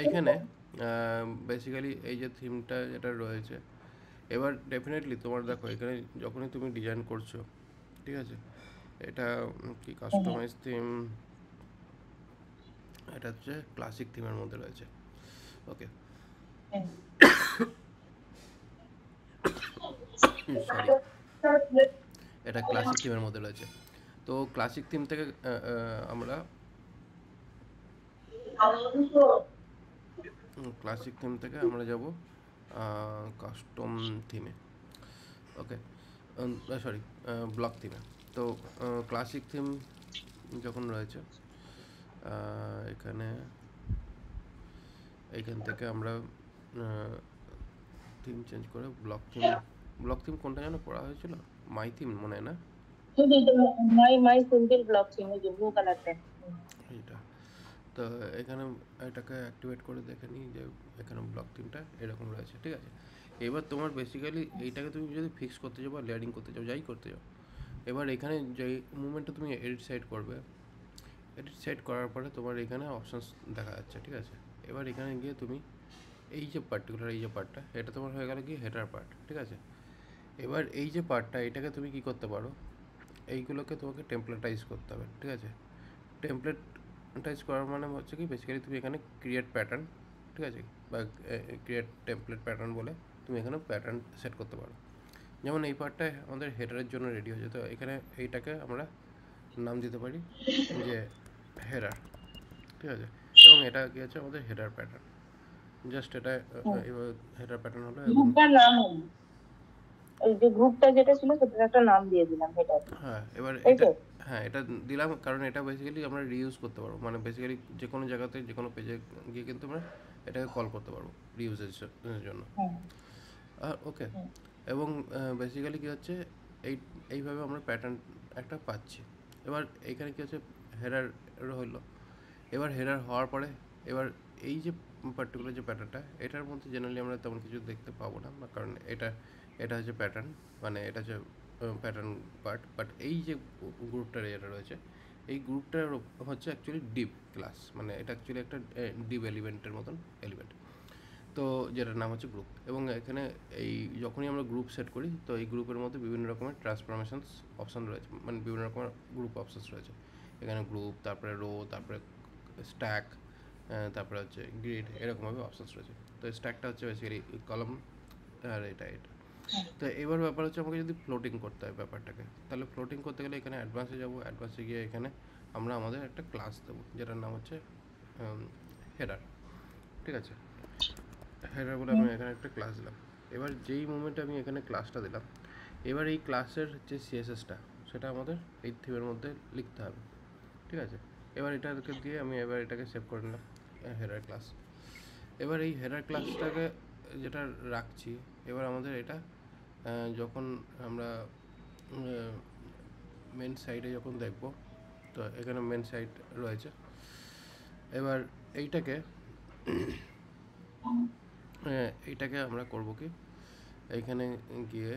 এইখানে বেসিক্যালি এই যে থিমটা যেটা রয়েছে, এবার ডেফিনেটলি তোমার দেখো এখানে যখনই তুমি ডিজাইন করছো, ঠিক আছে, এটা কি কাস্টমাইজ থিম, এটা হচ্ছে ক্লাসিক থিমের মধ্যে রয়েছে। ওকে, সরি, এটা ক্লাসিক থিমের মধ্যে রয়েছে। তো ক্লাসিক থিম থেকে আমরা ক্লাসিক থিম থেকে আমরা যাব কাস্টম থিমে। ওকে, সরি, ব্লক থিমে। তো ক্লাসিক থিম যখন রয়েছে, এখানে এইখান থেকে আমরা থিম চেঞ্জ করে ব্লক থিম কোনটা যেন করা হয়েছিল, মাই থিম মনে হয় না, মাই সিম্পল ব্লক ছিল যে ব্লু কালারটা। এইটা। তো এখানে এটাকে অ্যাক্টিভেট করে দেখে নিই যে এখানে ব্লক থিমটা এরকম রয়েছে, ঠিক আছে। এবার তোমার বেসিক্যালি এইটাকে তুমি যদি ফিক্স করতে চাও বা লেয়ারিং করতে চাও, যাই করতে চাও, এবার এখানে যে মুভমেন্টটা তুমি এডিট সাইড করবে, এডিট সেট করার পরে তোমার এখানে অপশানস দেখা যাচ্ছে, ঠিক আছে। এবার এখানে গিয়ে তুমি এই যে পার্টিকুলার এই যে পার্টটা, এটা তোমার হয়ে গেল কি হেডার পার্ট, ঠিক আছে। এবার এই যে পার্টটা, এটাকে তুমি কি করতে পারো, এইগুলোকে তোমাকে টেমপ্লেটাইজ করতে হবে, ঠিক আছে। টেমপ্লেটাইজ করার মানে হচ্ছে কি বেসিক্যালি তুমি এখানে ক্রিয়েট প্যাটার্ন, ঠিক আছে, বা ক্রিয়েট টেমপ্লেট প্যাটার্ন বলে তুমি এখানে প্যাটার্ন সেট করতে পারো। যেমন এই পার্টটা আমাদের হেডারের জন্য রেডি হয়েছে, তো এখানে এইটাকে আমরা নাম দিতে পারি যে হেডার, ঠিক আছে। এবং এটা কি আছে আমাদের হেডার প্যাটার্ন, জাস্ট এটা এবার হেডার প্যাটার্ন হলো। এবং গ্রুপটার নাম হলো, ওই যে গ্রুপটা যেটা ছিল সেটার একটা নাম দিয়ে দিলাম হেডার, হ্যাঁ, এবার তাই এটা, তো? হ্যাঁ এটা দিলাম কারণ এটা বেসিক্যালি আমরা রিইউজ করতে পারবো, মানে বেসিক্যালি যে কোনো জায়গাতে যে কোনো পেজে গিয়ে কিন্তু আমরা এটাকে কল করতে পারবো রিউজের জন্য। হ্যাঁ, ওকে, হ্যাঁ। এবং বেসিক্যালি কী হচ্ছে, এই এইভাবে আমরা প্যাটার্ন একটা পাচ্ছি। এবার এইখানে কী হচ্ছে, হেডার হলো। এবার হেডার হওয়ার পরে এবার এই যে পার্টিকুলার যে প্যাটার্নটা, এটার মধ্যে জেনারেলি আমরা তেমন কিছু দেখতে পাবো না, বা কারণ এটা এটা হচ্ছে প্যাটার্ন, মানে এটা হচ্ছে প্যাটার্ন পার্ট। বাট এই যে গ্রুপটার এটা রয়েছে, এই গ্রুপটার হচ্ছে অ্যাকচুয়ালি ডিপ ক্লাস, মানে এটা অ্যাকচুয়ালি একটা ডিপ এলিমেন্টের মতন এলিমেন্ট, তো যেটার নাম হচ্ছে গ্রুপ। এবং এখানে এই যখনই আমরা গ্রুপ সেট করি, তো এই গ্রুপের মধ্যে বিভিন্ন রকমের ট্রান্সফরমেশনস অপশান রয়েছে, মানে বিভিন্ন রকমের গ্রুপ অপশানস রয়েছে। এখানে গ্রুপ, তারপরে রো, তারপরে স্ট্যাক, তারপরে হচ্ছে গ্রিড, এরকমভাবে অপশানস রয়েছে। তো স্ট্যাকটা হচ্ছে বেসিক্যালি কলম, আর এটা এটা। তো এবার ব্যাপার হচ্ছে আমাকে যদি ফ্লোটিং করতে হয় ব্যাপারটাকে, তাহলে ফ্লোটিং করতে গেলে এখানে অ্যাডভান্সে যাবো, অ্যাডভান্সে গিয়ে এখানে আমরা আমাদের একটা ক্লাস দেবো যেটার নাম হচ্ছে হেডার, ঠিক আছে। হেডার বলে আমি এখানে একটা ক্লাস দিলাম। এবার যেই মোমেন্টে আমি এখানে ক্লাসটা দিলাম, এবার এই ক্লাসের যে সিএসএসটা, সেটা আমাদের এই থিমের মধ্যে লিখতে হবে, ঠিক আছে। এবার এটাকে দিয়ে আমি এবার এটাকে সেভ করে নিলাম হেডার ক্লাস। এবার এই হেডার ক্লাসটাকে যেটা রাখছি, এবার আমাদের এটা যখন আমরা মেন সাইটে যখন দেখব, তো এখানে মেন সাইট রয়েছে। এবার এইটাকে এইটাকে আমরা করব কি, এইখানে গিয়ে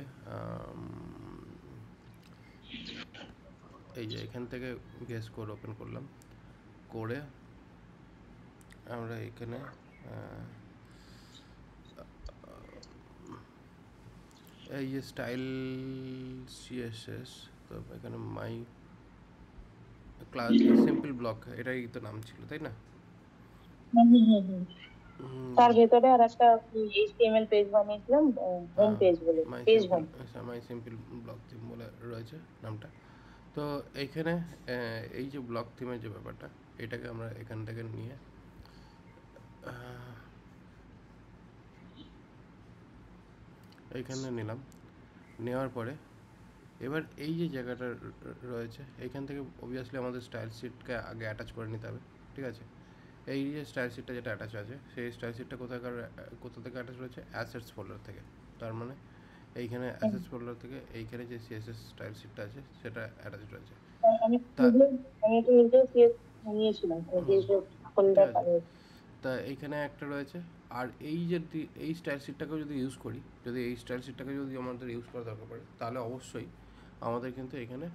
এই যে এখান থেকে গেস কোড ওপেন করলাম, করে আমরা এখানে এই যে স্টাইল সিএসএস, তো এখানে মাই ক্লাস সিম্পল ব্লক, এটাই তো নাম ছিল, তাই না? হুম, হুম, হুম, হুম। তার ভেতরে আর একটা এইচটিএমএল পেজ বানিয়েছিলাম, হোম হ্যাঁ, পেজ বলে, my page simple home. My simple block theme বলে রয়েছে নামটা। তো এইখানে এই যে ব্লক থিমের যে ব্যাপারটা, এটাকে আমরা এখান থেকে নিয়ে এইখানে নিলাম, নেওয়ার পরে এবার এই যে জায়গাটা রয়েছে, এইখান থেকে অবভিয়াসলি আমাদের স্টাইল শিটকে আগে অ্যাটাচ করে নিতে হবে, ঠিক আছে। এই যে স্টাইল শিটটা যেটা অ্যাটাচ আছে, সেই স্টাইল শিটটা কোথা থেকে অ্যাটাচ রয়েছে, অ্যাসেটস ফোল্ডার থেকে। তার মানে এইখানে অ্যাসেটস ফোল্ডার থেকে এইখানে যে সিএসএস স্টাইল শিটটা আছে সেটা অ্যাটাচ রয়েছে। আমি তা আমি একটা নিজেও সিএস নিয়েছিলাম, ঠিক ফোল্ডার আছে, বানিয়েছি। তা এইখানে একটা রয়েছে। আর এই যে এই স্টাইল শিটটাকেও যদি ইউজ করি, যদি এই স্টাইল শিটটাকে যদি আমাদের ইউজ করা দরকার পড়ে, তাহলে অবশ্যই আমাদের কিন্তু এখানে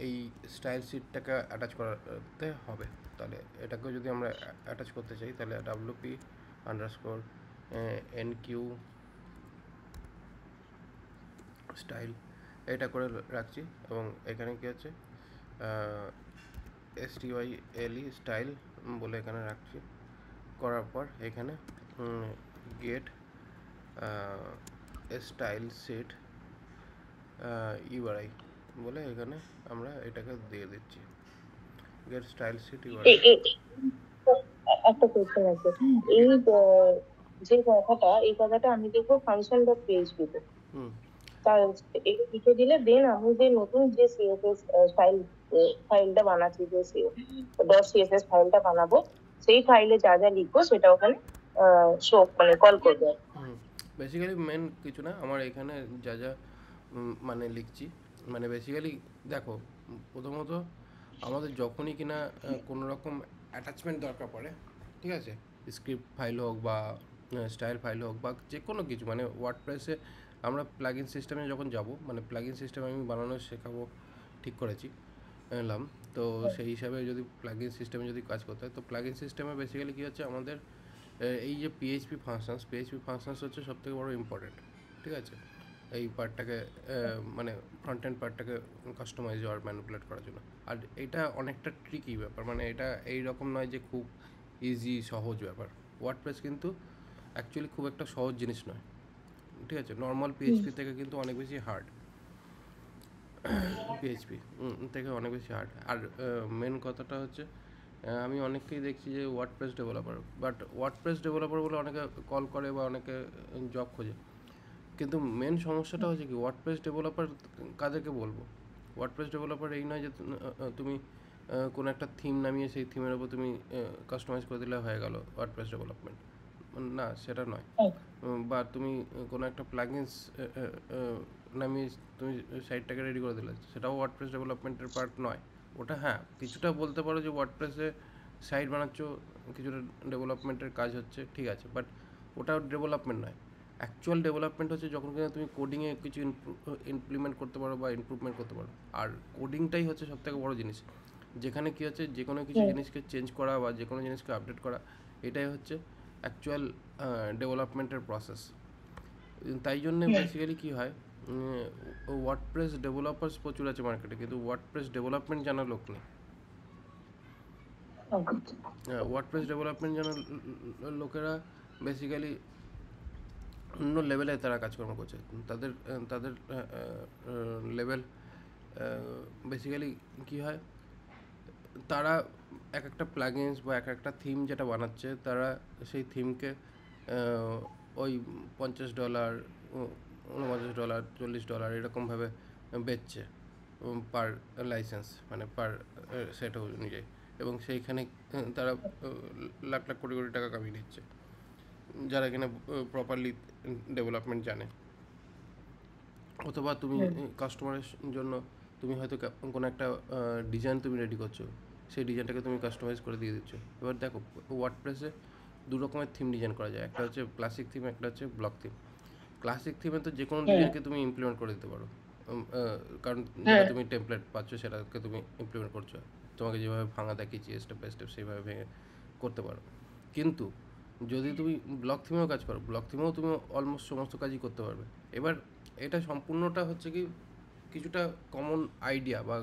এই স্টাইল শিটটাকে অ্যাটাচ করাতে হবে, তাহলে এটাকেও যদি আমরা অ্যাটাচ করতে চাই তাহলে ডাব্লিউপি আন্ডারস্কোর এনকিউ স্টাইল এটা করে রাখছি, এবং এখানে কি হচ্ছে STYLE স্টাইল বলে এখানে রাখছি। করার পর এখানে গেট স্টাইল সেট ইউআরআই বলে এখানে আমরা এটাকে দিয়ে দিচ্ছি, গেট স্টাইল সেট ইউআরআই। একটা কোয়েশ্চেন আছে, এই যে কথাটা আমি দেখবো ফাংশন ডট পিএইচপি তে, তার লিখে দিলে দেন আমি যে নতুন যে সিএসএস ফাইলটা বানাচ্ছি, যে ডট সিএসএস ফাইলটা বানাবো, সেই ফাইলে যা যা লিখবো সেটা ওখানে শো মানে কল করবে। বেসিক্যালি মেন কিছু না, আমার এখানে যা যা মানে লিখছি, মানে বেসিক্যালি দেখো প্রথমত আমাদের যখনই কিনা কোনো রকম অ্যাটাচমেন্ট দরকার পড়ে, ঠিক আছে, স্ক্রিপ্ট ফাইল হোক বা স্টাইল ফাইল হোক বা যে কোনো কিছু, মানে ওয়ার্ডপ্রেসে আমরা প্লাগইন সিস্টেমে যখন যাব, মানে প্লাগইন সিস্টেম আমি বানানো শেখাবো ঠিক করেছি এলাম, তো সেই হিসাবে যদি প্লাগইন সিস্টেমে যদি কাজ করতে হয়, তো প্লাগইন সিস্টেমে বেসিক্যালি কী হচ্ছে আমাদের এই যে পিএইচপি ফাংশনস হচ্ছে সবথেকে বড় ইম্পর্টেন্ট, ঠিক আছে, এই পার্টটাকে মানে ফ্রন্ট এন্ড পার্টটাকে কাস্টমাইজ আর ম্যানিপুলেট করার জন্য। আর এটা অনেকটা ট্রিকি ব্যাপার, মানে এটা এই রকম নয় যে খুব ইজি সহজ ব্যাপার। ওয়ার্ডপ্রেস কিন্তু অ্যাকচুয়ালি খুব একটা সহজ জিনিস নয়, ঠিক আছে, নর্মাল পিএইচপি থেকে কিন্তু অনেক বেশি হার্ড, পিএইচপি থেকে অনেক বেশি হার্ড। আর মেন কথাটা হচ্ছে আমি অনেককেই দেখছি যে WordPress developer, but WordPress developer বলে অনেকে কল করে বা অনেকে জব খোঁজে, কিন্তু মেন সমস্যাটা হচ্ছে কি ওয়ার্ডপ্রেস ডেভেলপার কাদেরকে বলবো? ওয়ার্ডপ্রেস ডেভেলপার এই নয় যে তুমি কোনো একটা থিম নামিয়ে সেই থিমের ওপর তুমি কাস্টমাইজ করে দিলে হয়ে গেল ওয়ার্ডপ্রেস ডেভেলপমেন্ট, না সেটা নয়। বা তুমি কোনো একটা প্লাগইনস নামিয়ে তুমি সাইটটাকে রেডি করে দিলে, সেটাও ওয়ার্ডপ্রেস ডেভেলপমেন্টের পার্ট নয়। ওটা হ্যাঁ কিছুটা বলতে পারো যে ওয়ার্ডপ্রেসে সাইট বানাচ্ছ, কিছুটা ডেভেলপমেন্টের কাজ হচ্ছে, ঠিক আছে, বাট ওটাও ডেভেলপমেন্ট নয়। অ্যাকচুয়াল ডেভেলপমেন্ট হচ্ছে যখন কিনা তুমি কোডিংয়ে কিছু ইমপ্লিমেন্ট করতে পারো বা ইমপ্রুভমেন্ট করতে পারো, আর কোডিংটাই হচ্ছে সবথেকে বড় জিনিস, যেখানে কী হচ্ছে যে কোনো কিছু জিনিসকে চেঞ্জ করা বা যে কোনো জিনিসকে আপডেট করা, এটাই হচ্ছে অ্যাকচুয়াল ডেভেলপমেন্টের প্রসেস। তাই জন্যে বেসিক্যালি কী হয়, ওয়ার্ডপ্রেস ডেভেলপার্স প্রচুর আছে মার্কেটে, কিন্তু ওয়ার্ডপ্রেস ডেভেলপমেন্ট জানার লোক নেই। ওয়ার্ডপ্রেস ডেভেলপমেন্ট জানার লোকেরা বেসিক্যালি অন্য লেভেলে তারা কাজকর্ম করছে, তাদের তাদের লেভেল বেসিক্যালি কী হয়, তারা এক একটা প্লাগইনস বা এক একটা থিম যেটা বানাচ্ছে, তারা সেই থিমকে ওই $50, $49, $40 এরকমভাবে বেচছে পার লাইসেন্স, মানে পার সেট অনুযায়ী, এবং সেইখানে তারা লাখ লাখ কোটি কোটি টাকা কামিয়ে নিচ্ছে, যারা কিনা প্রপারলি ডেভেলপমেন্ট জানে। অথবা তুমি কাস্টমারের জন্য তুমি হয়তো কোনো একটা ডিজাইন তুমি রেডি করছো, সেই ডিজাইনটাকে তুমি কাস্টমাইজ করে দিয়ে দিচ্ছ। এবার দেখো ওয়ার্ডপ্রেসে দু রকমের থিম ডিজাইন করা যায়, একটা হচ্ছে ক্লাসিক থিম, একটা হচ্ছে ব্লক থিম। ক্লাসিক থিমে তো যে কোনো ডিজাইনকে তুমি ইমপ্লিমেন্ট করে দিতে পারো, কারণ যেটা তুমি টেমপ্লেট পাচ্ছ সেটাকে তুমি ইমপ্লিমেন্ট করছো, তোমাকে যেভাবে ভাঙা দেখিয়েছি স্টেপ বাই স্টেপ সেইভাবে ভেঙে করতে পারো। কিন্তু যদি তুমি ব্লক থিমেও কাজ করো, ব্লক থিমেও তুমি অলমোস্ট সমস্ত কাজই করতে পারবে। এবার এটা সম্পূর্ণটা হচ্ছে কি কিছুটা কমন আইডিয়া বা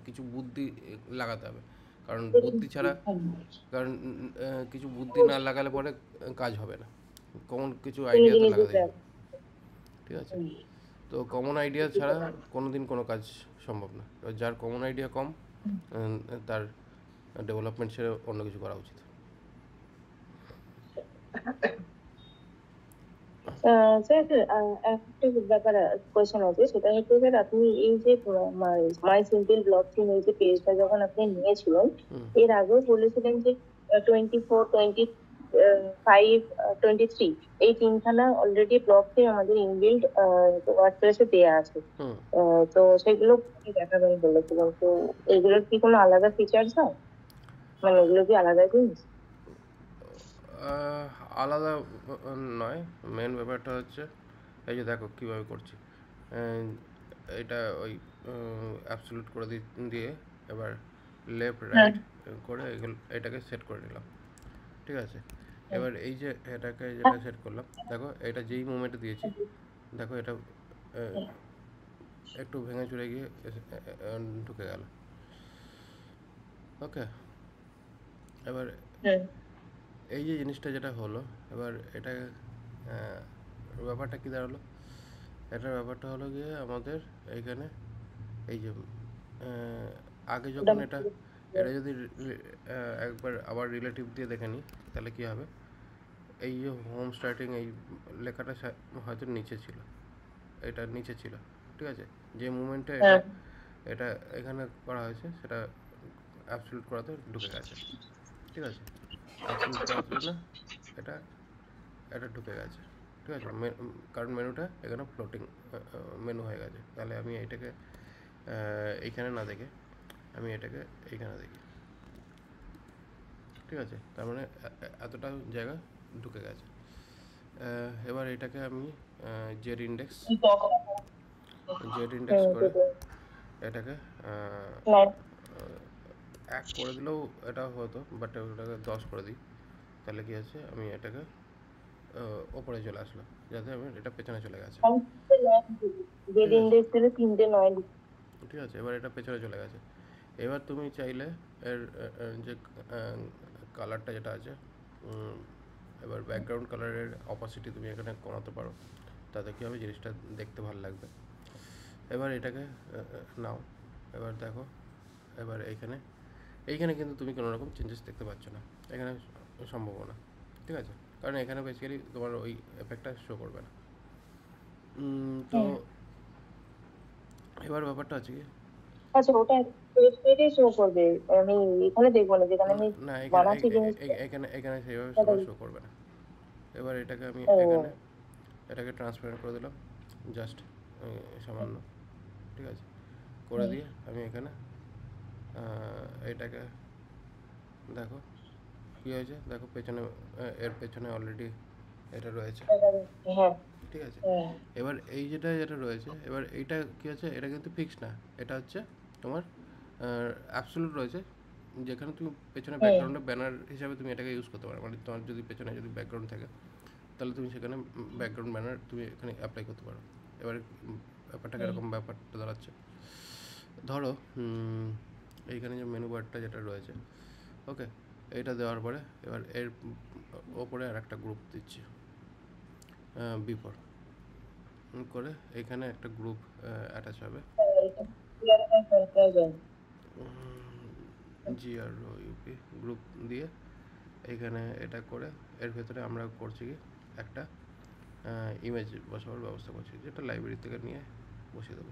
কিছু বুদ্ধি লাগাতে হবে, কারণ বুদ্ধি ছাড়া, কারণ কিছু বুদ্ধি না লাগালে পরে কাজ হবে না, কমন কিছু আইডিয়া তো লাগাতে হবে, ঠিক আছে, তো কমন আইডিয়া ছাড়া কোনো দিন কোনো কাজ সম্ভব না। যার কমন আইডিয়া কম তার ডেভেলপমেন্ট ছেড়ে অন্য কিছু করা উচিত। স্যার একটা ব্যাপার কোয়েশ্চেন আছে, সেটা হচ্ছে স্যার আপনি এই যে মাই সিম্পল ব্লগ থিম এই যে পেজটা যখন আপনি নিয়েছিলেন, এর আগেও বলেছিলেন যে 24, 25, 23 এই তিনখানা অলরেডি ব্লগ থিম আমাদের ইনবিল্ড ওয়ার্ডপ্রেসে দেওয়া আছে, তো সেগুলো দেখাবেন বলেছিলেন, তো এগুলোর কি কোনো আলাদা ফিচার্স হয়, মানে এগুলো কি আলাদা জিনিস? আলাদা নয়, মেন ব্যাপারটা হচ্ছে এই যে দেখো কীভাবে করছি, এটা ওই অ্যাবসলিউট করে দিয়ে এবার লেফট রাইট করে এটাকে সেট করে নিলাম, ঠিক আছে। এবার এই যে এটাকে যেটা সেট করলাম, দেখো এটা যেই মুভমেন্টে দিয়েছি, দেখো এটা একটু ভেঙে চলে গিয়ে ঢুকে গেল। ওকে, এবার এই যে জিনিসটা যেটা হলো, এবার এটা ব্যাপারটা কী দাঁড়ালো, এটার ব্যাপারটা হলো গিয়ে আমাদের এইখানে এই যে আগে যখন এটা এটা যদি একবার আবার রিলেটিভ দিয়ে দেখে নিই, তাহলে কী হবে, এই যে হোম স্টার্টিং এই লেখাটা হয়তো নিচে ছিল, এটা নিচে ছিল, ঠিক আছে। যে মুভমেন্টে এটা এটা এখানে করা হয়েছে সেটা অ্যাবসলিউট করাতে ঢুকে গেছে, ঠিক আছে। অ্যাবসলিউট করাতে না, এটা এটা ঢুকে গেছে, ঠিক আছে। কারণ মেনুটা এখানে ফ্লোটিং মেনু হয়ে গেছে। তাহলে আমি এটাকে এইখানে না দেখে আমি এটাকে এইখানে দেখি, ঠিক আছে। তার মানে এতটা জায়গা ঢুকে গেছে। এবার এটাকে আমি জেড ইন্ডেক্স করে এটাকে এক করে দিলেও এটা হতো, বাট ওটাকে 10 করে দিই, তাহলে কি আছে, আমি এটাকে ওপরে চলে আসলো, যাতে আমি এটা পেছনে চলে গেছে, ঠিক আছে। এবার এটা পেছনে চলে গেছে। এবার তুমি চাইলে এর যে কালারটা যেটা আছে, এবার ব্যাকগ্রাউন্ড কালারের অপাসিটি তুমি এখানে কমাতে পারো, তাতে কী হবে, জিনিসটা দেখতে ভালো লাগবে। এবার এটাকে নাও, এবার দেখো, এবার এইখানে কিন্তু তুমি কোনো রকম চেঞ্জেস দেখতে পাচ্ছ না, এখানে সম্ভব না, ঠিক আছে। কারণ এখানে বেসিক্যালি তোমার ওই এফেক্টটা শো করবে না। তো এবার ব্যাপারটা আছে কি, আচ্ছা, ওটা পেজে শো করবে, আমি এখানে দেখবো না, যেখানে আমি না বানাচ্ছি জিনিস। এখানে এখানে সেইভাবে তোমার শো করবে না। এবার এটাকে আমি এটাকে ট্রান্সপারেন্ট করে দিলাম, জাস্ট সামান্য, ঠিক আছে। করে দিয়ে আমি এখানে এটাকে দেখো কী হয়েছে, দেখো পেছনে এর পেছনে অলরেডি এটা রয়েছে, ঠিক আছে। এবার এই যেটা রয়েছে, এবার এইটা কী আছে, এটা কিন্তু ফিক্স না, এটা হচ্ছে তোমার অ্যাবসলিউট রয়েছে, যেখানে তুমি পেছনে ব্যাকগ্রাউন্ডে ব্যানার হিসাবে তুমি এটাকে ইউজ করতে পারো। মানে তোমার যদি পেছনে যদি ব্যাকগ্রাউন্ড থাকে, তাহলে তুমি সেখানে ব্যাকগ্রাউন্ড ব্যানার তুমি এখানে অ্যাপ্লাই করতে পারো। এবার ব্যাপারটা কীরকম ব্যাপারটা দাঁড়াচ্ছে, ধরো এইখানে যে মেনু বারটা যেটা রয়েছে, ওকে, এইটা দেওয়ার পরে এবার এর ওপরে আর একটা গ্রুপ দিচ্ছি, বিফোর করে এখানে একটা গ্রুপ অ্যাটাচ হবে, GROUP গ্রুপ দিয়ে এখানে এটা করে এর ভেতরে আমরা করছি কি একটা ইমেজ বসাবার ব্যবস্থা করছি, যেটা লাইব্রেরি থেকে নিয়ে বসিয়ে দেবো।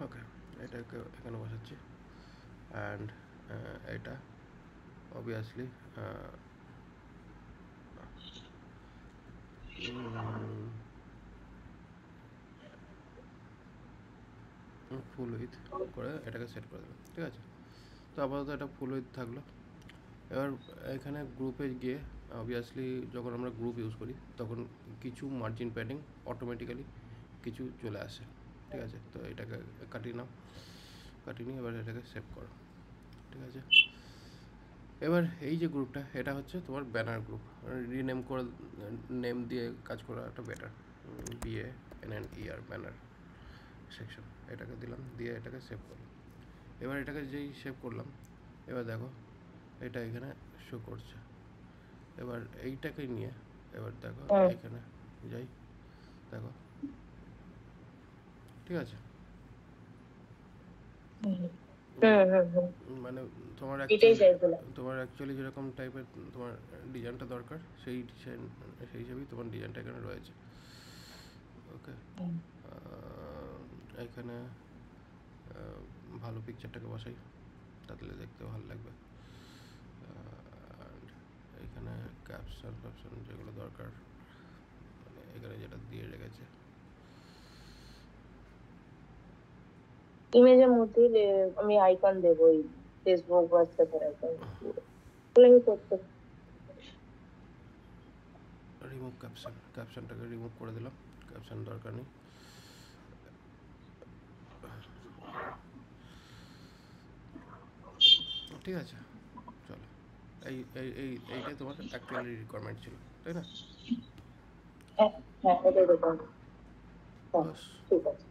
ওকে, এটাকে এখানে বসাচ্ছি, অ্যান্ড এটা অবভিয়াসলি ফুল উইথ করে এটাকে সেট করে দেবো, ঠিক আছে। তো আপাতত এটা ফুল উইথ থাকলো। এবার এখানে গ্রুপে গিয়ে অবভিয়াসলি যখন আমরা গ্রুপ ইউজ করি, তখন কিছু মার্জিন প্যাডিং অটোমেটিক্যালি কিছু চলে আসে, ঠিক আছে। তো এটাকে কাটিয়ে নাও, কাটিয়ে নিয়ে এবার এটাকে সেভ করো, ঠিক আছে। এবার এই যে গ্রুপটা, এটা হচ্ছে তোমার ব্যানার গ্রুপ, রিনেম করে নেম দিয়ে কাজ করাটা বেটার, BANNER ব্যানার সেকশন, এটাকে দিলাম, দিয়ে এটাকে সেভ করলাম। এবার এটাকে যেই সেভ করলাম, এবার দেখো এটা এখানে শো করছে। এবার এইটাকে নিয়ে এবার দেখো এখানে যাই, দেখো, ঠিক আছে। মানে তোমার অ্যাকচুয়ালি যেরকম টাইপের তোমার ডিজাইনটা দরকার, সেই হিসেবেই তোমার ডিজাইনটা এখানে রয়েছে, ওকে। এখানে ভালো পিকচারটাকে বসাই, তাহলে দেখতে ভালো লাগবে। এখানে ক্যাপশন যেগুলো দরকার, মানে এখানে যেটা দিয়ে রেখেছে, ইমেজের মধ্যে আমি আইকন দেবো, ওই ফেসবুক হোয়াটসঅ্যাপের আইকন রিমুভ ক্যাপশনটাকে রিমুভ করে দিলাম, ক্যাপশন দরকার নেই। ঠিক আছে, চলো এইটাই তোমার অ্যাকচুয়ালি রিকোয়ারমেন্ট ছিল, তাই না? হ্যাঁ হ্যাঁ, এটাই দেখুন। হ্যাঁ, বাস ঠিক আছে।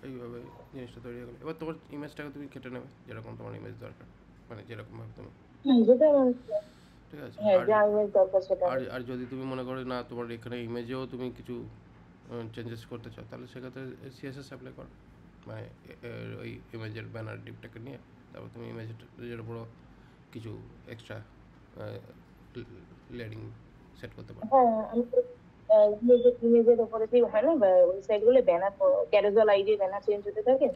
এইভাবে জিনিসটা তৈরি হয়ে গেলো। এবার তোমার ইমেজটাকে তুমি কেটে নেবে যেরকম তোমার ইমেজ দরকার, মানে যেরকমভাবে তুমি, যেটা আমার, ঠিক আছে। হ্যাঁ আর যা ইমেজ দরকার সেটা আর আমি। আর যদি তুমি মনে করো না তোমার এখানে ইমেজেও তুমি কিছু চেঞ্জেস করতে চাও, তাহলে সেক্ষেত্রে সিএসএস অ্যাপ্লাই করো, মানে ওই ইমেজের ব্যানার ডিপটাকে নিয়ে তারপর তুমি ইমেজের উপরও কিছু এক্সট্রা লেয়ারিং সেট করতে পারো। হ্যাঁ আমি তো ইমেজের উপরে যে হয় না ওয়েবসাইট গুলো banner, carousel ID banner change হতে থাকে,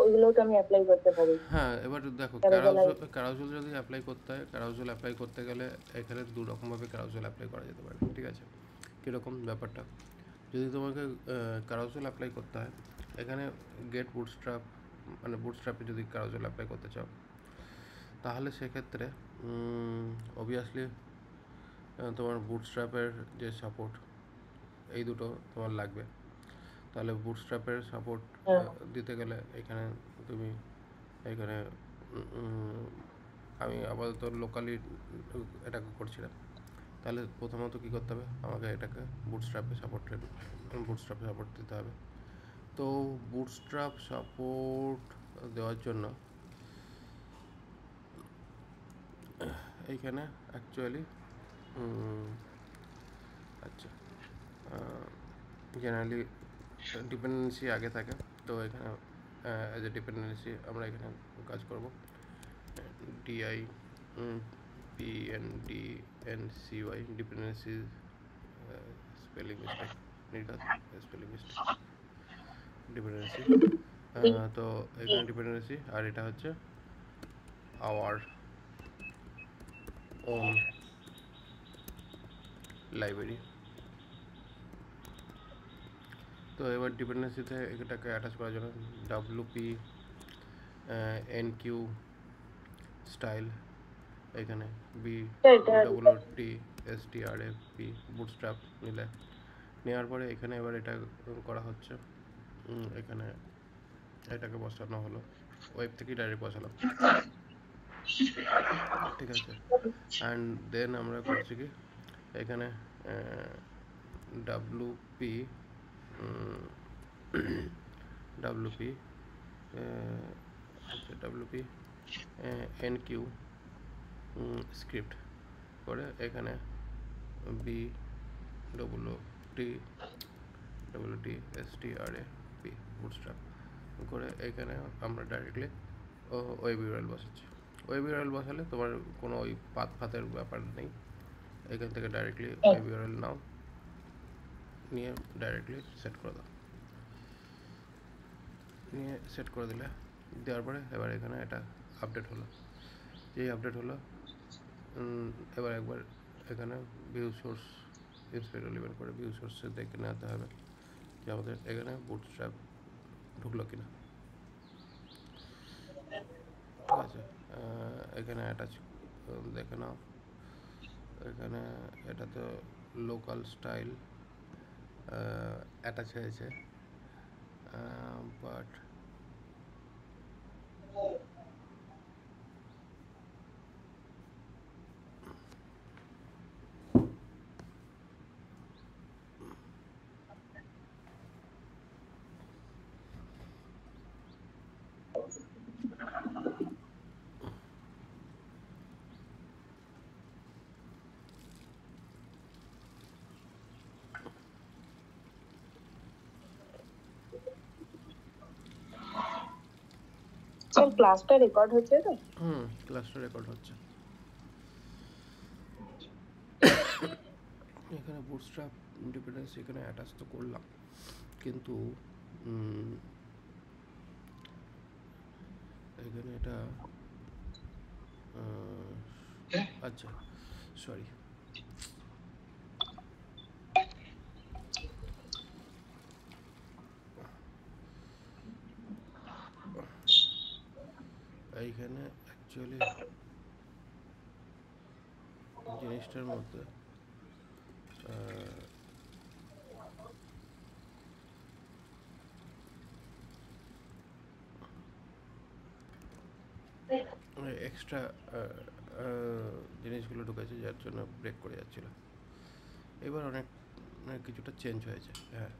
ওইগুলোও তো আমি অ্যাপ্লাই করতে পারি। হ্যাঁ, এবার দেখো ক্যারোজেল আইডি। ক্যারাউজেল যদি অ্যাপ্লাই করতে হয়, ক্যারাউজেল অ্যাপ্লাই করতে গেলে এখানে দু রকমভাবে ক্যারাউজেল অ্যাপ্লাই করা যেতে পারে, ঠিক আছে। কীরকম ব্যাপারটা, যদি তোমাকে ক্যারাউজেল অ্যাপ্লাই করতে হয়, এখানে গেট বুটস্ট্র্যাপ, মানে বুটস্ট্র্যাপে যদি ক্যারাউজেল অ্যাপ্লাই করতে চাও, তাহলে সেক্ষেত্রে অবভিয়াসলি তোমার বুটস্ট্র্যাপের যে সাপোর্ট, এই দুটো তোমার লাগবে। তাহলে বুটস্ট্র্যাপের সাপোর্ট হ্যাঁ দিতে গেলে এখানে তুমি এখানে আমি আপাতত লোকালি এটাকে করছি না, তাহলে প্রথমত কী করতে হবে, আমাকে এটাকে বুটস্ট্র্যাপে সাপোর্ট দিতে হবে। তো বুটস্ট্র্যাপ সাপোর্ট দেওয়ার জন্য এইখানে অ্যাকচুয়ালি আচ্ছা, জেনারেলি ডিপেন্ডেন্সি আগে থাকে, তো এখানে অ্যাজ এ ডিপেন্ডেন্সি আমরা এখানে কাজ করব। D I PNDNCY dependency, spelling mistake, spelling mistake, dependency. তো এখানে ডিপেন্ডেন্সি, আর এটা হচ্ছে আওয়ার ওন লাইব্রেরি। তো এবার ডিপেন্ডেন্সিতে এটাকে অ্যাটাচ করার জন্য WP NQ স্টাইল, এখানে BWTSTRAP বুটস্ট্র্যাপ নেওয়ার পরে এখানে এবার এটা করা হচ্ছে, এখানে এটাকে বসানো হলো, ওয়েব থেকেই ডাইরেক্ট বসালাম, ঠিক আছে। অ্যান্ড দেন আমরা করছি কি, এখানে WP আচ্ছা WP NQ স্ক্রিপ্ট করে এখানে BWTSTRAP বুটস্ট্র্যাপ করে এখানে আমরা ডাইরেক্টলি ওয়েব ইউআরএল বসাচ্ছি। ওয়েব ইউআরএল বসালে তোমার কোনো ওই ফাতের ব্যাপার নেই, এখান থেকে ডাইরেক্টলি ওয়েব ইউআরএল নাও, নিয়ে ডাইরেক্টলি সেট করে দাও, নিয়ে সেট করে দিলে, দেওয়ার পরে এবার এখানে এটা আপডেট হলো, যেই আপডেট হলো এবার একবার এখানে ভিউ সোর্স ইন্সপেক্টর লিভেন করে ভিউ সোর্সে দেখে নিতে হবে যে আমাদের এখানে বুটস্ট্র্যাপ ঢুকলো কিনা, ঠিক আছে। এখানে অ্যাটাচ দেখে নাও, এখানে এটা তো লোকাল স্টাইল অ্যাটাচ হয়েছে, বাট স্যার ক্লাসটা রেকর্ড হচ্ছে তো? ক্লাসটা রেকর্ড হচ্ছে। এখানে বুটস্ট্র্যাপ ডিপেন্ডেন্সি এখানে অ্যাটাচ তো করলাম, কিন্তু এখানে এটা আচ্ছা সরি, এইখানে অ্যাকচুয়ালি জিনিসটার মধ্যে এক্সট্রা জিনিসগুলো ঢুকেছে, যার জন্য ব্রেক করে যাচ্ছিল। এবার অনেক কিছুটা চেঞ্জ হয়েছে। হ্যাঁ,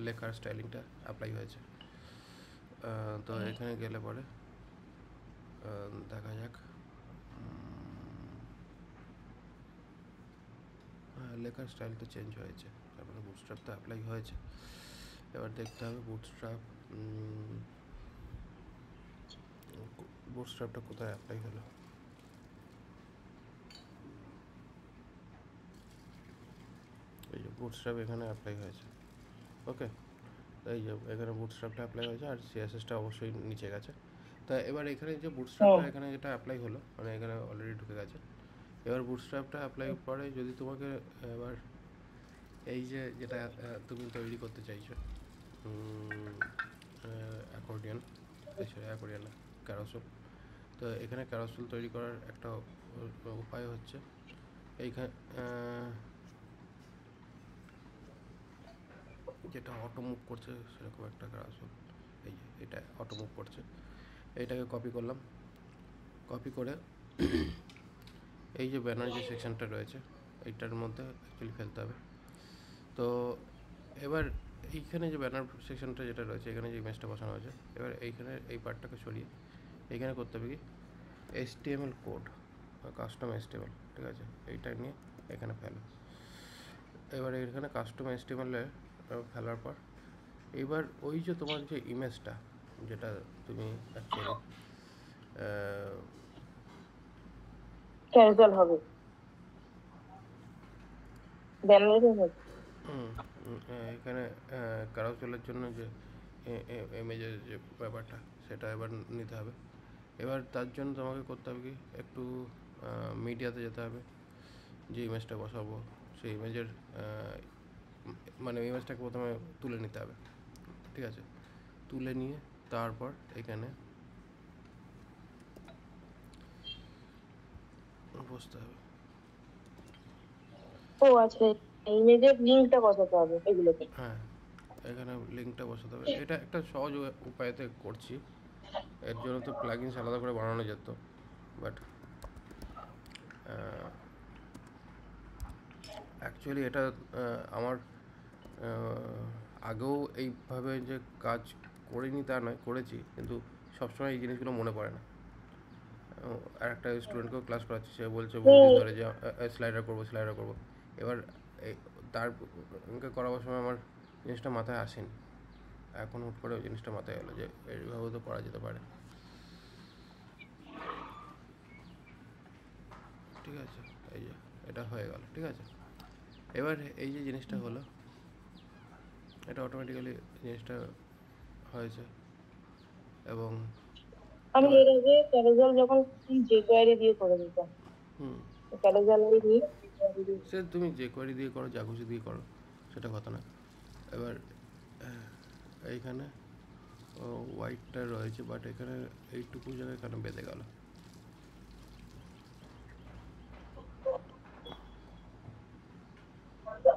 লেখার স্টাইলিংটা অ্যাপ্লাই হয়েছে। তো এখানে গেলে পরে দেখা যাক। লেখার স্টাইল তো চেঞ্জ হয়েছে, তারপরে বুটস্ট্র্যাপ তো অ্যাপ্লাই হয়েছে। এবার দেখতে হবে বুটস্ট্র্যাপটা কোথায় অ্যাপ্লাই হলো। এই যে বুটস্ট্র্যাপ এখানে অ্যাপ্লাই হয়েছে। ওকে, এই যে এখানে বুটস্ট্র্যাপটা অ্যাপ্লাই হয়েছে, আর সিএসএসটা অবশ্যই নিচে গেছে। তা এবার এখানে যে বুটস্ট্র্যাপটা এখানে যেটা অ্যাপ্লাই হলো, মানে এখানে অলরেডি ঢুকে গেছে। এবার বুটস্ট্র্যাপটা অ্যাপ্লাই পরে যদি তোমাকে এবার এই যে যেটা তুমি তৈরি করতে চাইছো, অ্যাকর্ডিয়ন, অ্যাকর্ডিয়ন না, ক্যারোসেল। তো এখানে ক্যারোসেল তৈরি করার একটা উপায় হচ্ছে এইখানে যেটা অটো মুভ করছে সেরকম একটা ক্যারোসেল। এই যে এটা অটো মুভ করছে, এইটাকে কপি করলাম। কপি করে এই যে ব্যানার যে সেকশনটা রয়েছে এইটার মধ্যে অ্যাকচুয়ালি ফেলতে হবে। তো এবার এইখানে যে ব্যানার সেকশনটা যেটা রয়েছে, এখানে যে ইমেজটা বসানো হয়েছে, এবার এইখানে এই পার্টটাকে সরিয়ে এইখানে করতে হবে কি HTML কোড, কাস্টম HTML, ঠিক আছে, এইটা নিয়ে এখানে ফেলো। এবার এখানে কাস্টম HTML ফেলার পর এবার ওই যে তোমার যে ইমেজটা, যেটা তুমি অ্যাকচুয়ালি ক্যাজুয়াল হবে, ব্যানারের হবে। এখানে ক্যারোসেলের জন্য যে ইমেজের যে ব্যাপারটা, সেটা এবার নিতে হবে। এবার তার জন্য তোমাকে করতে হবে কি একটু মিডিয়াতে যেতে হবে। যে ইমেজটা বসাবো সেই ইমেজের মানে ইমেজটাকে প্রথমে তুলে নিতে হবে, ঠিক আছে। তুলে নিয়ে তারপর এখানে বসতে হবে। ও আচ্ছা, ইমেজের লিঙ্কটা বসাতে হবে এগুলোতে। হ্যাঁ, এখানে লিঙ্কটা বসাতে হবে। এটা একটা সহজ উপায়তে করছি। এর জন্য তো প্লাগইনস আলাদা করে বানানো যেত, বাট অ্যাকচুয়ালি এটা আমার আগেও এইভাবে যে কাজ করিনি তা নয়, করেছি, কিন্তু সবসময় এই জিনিসগুলো মনে পড়ে না। আর একটা স্টুডেন্টকেও ক্লাস করাচ্ছি, সে বলছে বহুদিন ধরে যে স্লাইডার করবো। এবার এই তার করাবার সময় আমার জিনিসটা মাথায় আসেনি, এখন হুট করে ওই জিনিসটা মাথায় এলো যে এইভাবেও তো করা যেতে পারে। ঠিক আছে, এই যে এটা হয়ে গেল, ঠিক আছে। এবার এই যে জিনিসটা হলো, এটা অটোমেটিক্যালি জিনিসটা হয়েছে। এবং আমি এবার এর আগে ক্যারোজাল যখন jQuery দিয়ে করে দিতাম, ক্যারোজাল দিয়ে সে তুমি যে কোয়ারি দিয়ে করো, যা খুশি দিয়ে করো, সেটা কথা না। এবার এইখানে হোয়াইটটা রয়েছে, বাট এখানে এইটুকু জায়গায় কেন বেঁধে গেল? আচ্ছা,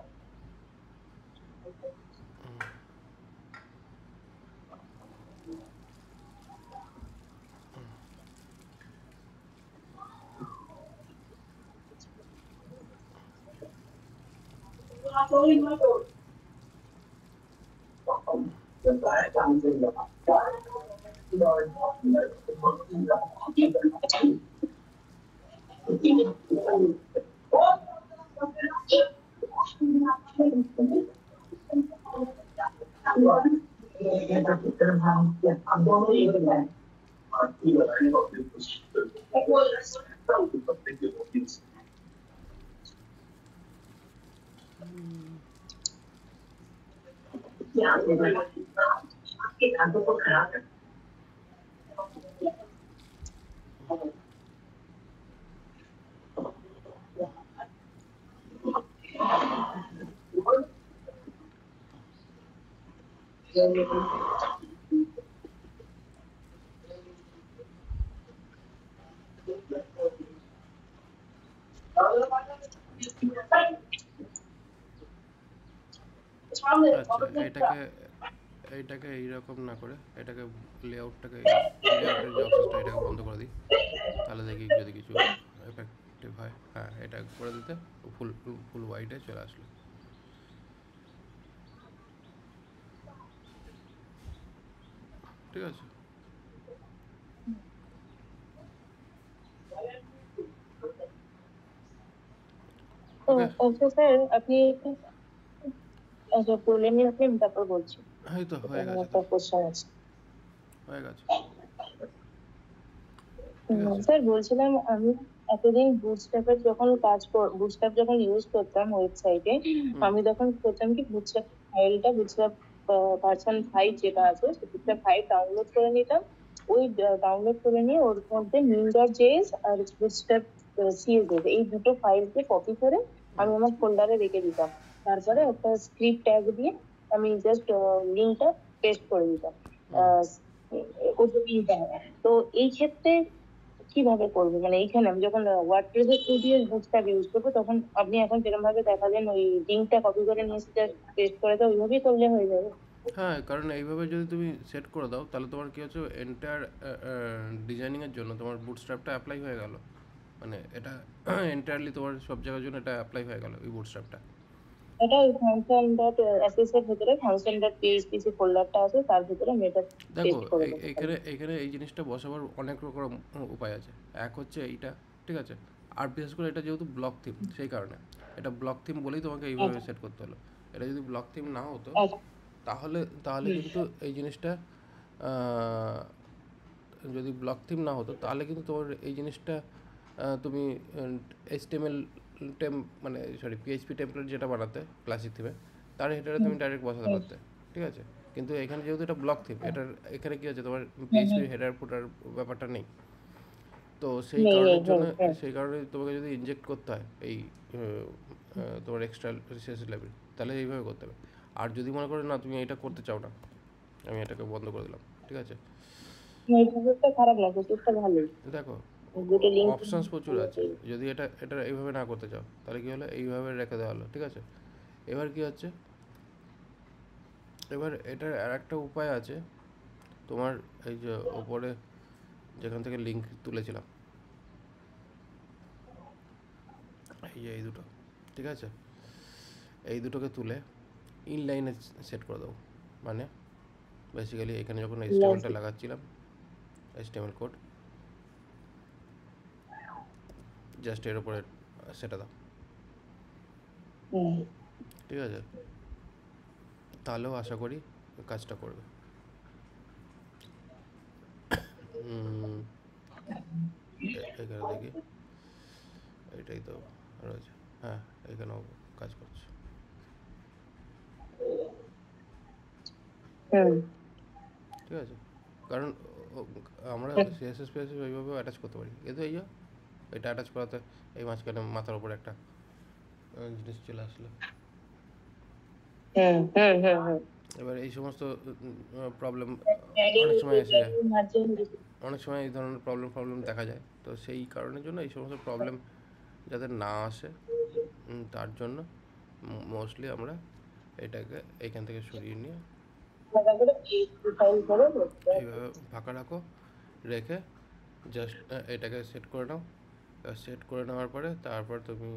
এইটাকে এইরকম না করে এটাকে লেআউটটাকে লেআউটের যে অপশনটা এটাকে বন্ধ করে দিই, তাহলে দেখি যদি কিছু এফেক্টিভ হয়। হ্যাঁ, এটা করে দিতে ফুল ফুল হোয়াইটে চলে আসলো। ঠিক আছে। ওকে, আচ্ছা স্যার, আপনি আচ্ছা বলে নিন, আপনি আমি তারপর বলছি। এই তো এটা হয়ে আমার গেছে, তো একটা কোশ্চেন আছে। হয়ে গেছে। ঠিক আছে। স্যার বলছিলাম, আমি এতদিন বুটস্ট্র্যাপের যখন বুটস্ট্র্যাপ যখন ইউজ করতাম ওয়েবসাইটে, হুম আমি তখন করতাম কি, বুটস্ট্র্যাপ ফাইলটা, বুটস্ট্র্যাপ ভার্সন 5 যেটা আছে, বুটস্ট্র্যাপ 5 ডাউনলোড করে নিতাম। ওই ডাউনলোড করে নিয়ে ওর মধ্যে min.js আর বুটস্ট্র্যাপ CSS এই দুটো ফাইলকে কপি করে হুম আমি আমার ফোল্ডারে রেখে দিতাম। তারপরে হুম একটা স্ক্রিপ্ট ট্যাগ দিয়ে আমি জাস্ট লিঙ্কটা পেস্ট করে দিতাম। হুম। আহ, ওই যে লিঙ্কটা, তো এই ক্ষেত্রে কিভাবে করবো? মানে এইখানে আমি যখন ওয়ার্ডপ্রেসের থ্রু দিয়ে বুটস্ট্র্যাপ ইউজ করবো, তখন আপনি এখন যেরকম ভাবে দেখালেন, ওই লিঙ্কটা কপি করে নিয়ে এসে পেস্ট করে দাও, ওইভাবেই করলে হয়ে যাবে? হ্যাঁ, কারণ এইভাবে যদি তুমি সেট করে দাও তাহলে তোমার কি হচ্ছে, এন্টায়ার ডিজাইনিংয়ের জন্য তোমার বুটস্ট্র্যাপটা অ্যাপ্লাই হয়ে গেল। মানে এটা এন্টায়ারলি তোমার সব জায়গার জন্য এটা অ্যাপ্লাই হয়ে গেল এই বুটস্ট্র্যাপটা। এটা ওই ফাংশন.ss এর ভিতরে ফাংশন.php যে ফোল্ডারটা আছে তার ভিতরে আমি এটা দেখো, পেস্ট করে দেবো খালি। এইখানে এইখানে এই জিনিসটা বসাবার অনেক রকম উপায় আছে। এক হচ্ছে এইটা, ঠিক আছে। আর বিশেষ করে এটা যেহেতু ব্লক থিম, সেই কারণে এটা ব্লক থিম বলেই তোমাকে এইভাবে আচ্ছা, সেট করতে হলো। এটা যদি ব্লক থিম না হতো আচ্ছা। তাহলে তাহলে হুম, কিন্তু এই জিনিসটা আহ, যদি ব্লক থিম না হতো তাহলে কিন্তু তোমার এই জিনিসটা তুমি HTML টেম মানে সরি PHP টেমপ্লেট যেটা বানাতে ক্লাসিক থিমে, তার হেডারে হুম, তুমি ডাইরেক্ট বসাতে হুম, পারতে। ঠিক আছে। কিন্তু এখানে যেহেতু এটা ব্লক থিম, এটার এখানে কী আছে, তোমার হুম, PHP হুম। হেডার ফুটার ব্যাপারটা নেই। তো নেই, নেই, নেই, হ্যাঁ। সেই কারণে তোমাকে যদি ইনজেক্ট করতে হয় এই তোমার এক্সট্রা সিএসএস লাইব্রেরি, তাহলে এইভাবে করতে হবে। আর যদি মনে করো না তুমি এটা করতে চাও না, আমি এটাকে বন্ধ করে দিলাম। ঠিক আছে। এই প্রসেসটা খারাপ না, প্রসেসটা ভালোই। দেখো, দুটো লিঙ্ক। অপশানস প্রচুর আছে। যদি এটা এইভাবে না করতে চাও তাহলে কী হলো, এইভাবে রেখে দেওয়া হলো। ঠিক আছে। এবার কি হচ্ছে, এবার এটার আর একটা উপায় আছে। তোমার এই যে ওপরে যেখান থেকে লিঙ্ক তুলেছিলাম, এই যে এই দুটো, ঠিক আছে, এই দুটোকে তুলে ইনলাইনে সেট করে দেবো। মানে বেসিক্যালি এখানে যখন HTML-টা লাগাচ্ছিলাম, HTML কোড জাস্ট এর উপরে সেটা দাও। হুম, ঠিক আছে। তাহলেও আশা করি কাজটা করবে। উম, এখানে দেখি, এটাই তো রয়েছে। হ্যাঁ, এখানেও কাজ করছে। হুম, ঠিক আছে। কারণ আমরা সিএসএস ফিএসএস ওইভাবেও অ্যাটাচ করতে পারি, কিন্তু এই যে এটা অ্যাটাচ করাতে এই মাঝখানে মাথার উপরে একটা জিনিস চলে আসলো। হুম, হুম, হুম, হুম। এবার এই সমস্ত প্রবলেম প্যাডিং অনেক সময় এসে যায়। Padding margin. অনেক সময় এই ধরনের প্রবলেম দেখা যায়। তো সেই কারণের জন্য এই সমস্ত প্রবলেম যাতে না আসে, তার জন্য মোস্টলি আমরা এটাকে এইখান থেকে সরিয়ে নিয়ে আলাদা করে PHP ফাইল করে করতে হবে। এইভাবে ফাঁকা রাখো, রেখে জাস্ট এটাকে সেট করে নাও। সেট করে নেওয়ার পরে তারপর তুমি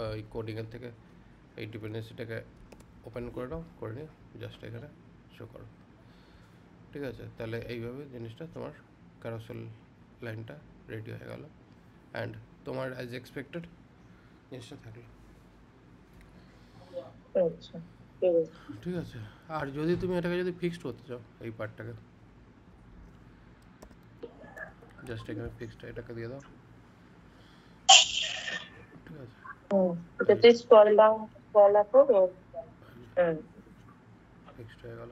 ওই কোডিংয়ের থেকে এই ডিপেন্ডেন্সিটাকে ওপেন করে নাও, করে নিয়ে জাস্ট এখানে শো করো। ঠিক আছে। তাহলে এইভাবে জিনিসটা তোমার ক্যারোসেল লাইনটা রেডি হয়ে গেল, অ্যান্ড তোমার অ্যাজ এক্সপেক্টেড জিনিসটা থাকলো। আচ্ছা, ঠিক আছে। ঠিক আছে। আর যদি তুমি এটাকে যদি ফিক্সড করতে চাও এই পার্টটাকে, জাস্ট এখানে ফিক্সড এটাকে দিয়ে দাও। ঠিক আছে। এটা এই তুই স্ক্রল আপ করো। হুম। ফিক্সড হয়ে গেল।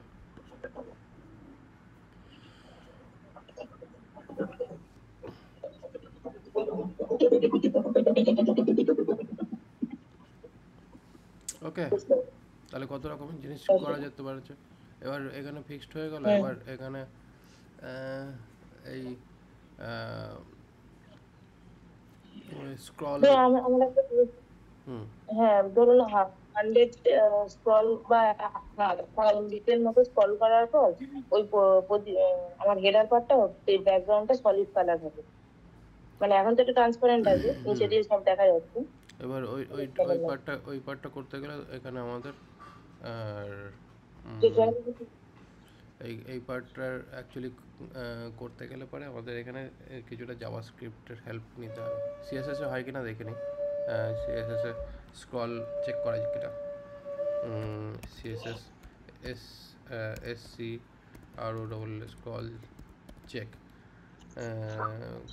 ওকে। তাহলে কত রকমের জিনিস করা যেতে পারছে। এবার এখানে ফিক্সড হয়ে গেল। হুম। এবার এখানে এই স্ক্রল। তো আমরা একটা হুম হ্যাঁ, ধরুন, 100 স্ক্রল বা ডিটেল মতো স্ক্রল করার পর ওই আমার হেডার পার্টটা ব্যাকগ্রাউন্ডটা সলিড কালার হবে, মানে এখন তো একটু ট্রান্সপারেন্ট আছে, নিচে দিয়ে সব দেখা যাচ্ছে। এবার ওই পার্টটা করতে গেলে এখানে আমাদের আর এই পার্টটার অ্যাকচুয়ালি করতে গেলে পরে আমাদের এখানে কিছুটা জাভাস্ক্রিপ্টের হেল্প নিতে হবে। সিএসএসে হয় কিনা দেখে নিই, সিএসএসে স্ক্রল চেক করা যায় কিনা। সিএসএস এস এসসি আর ও ডবল স্ক্রল চেক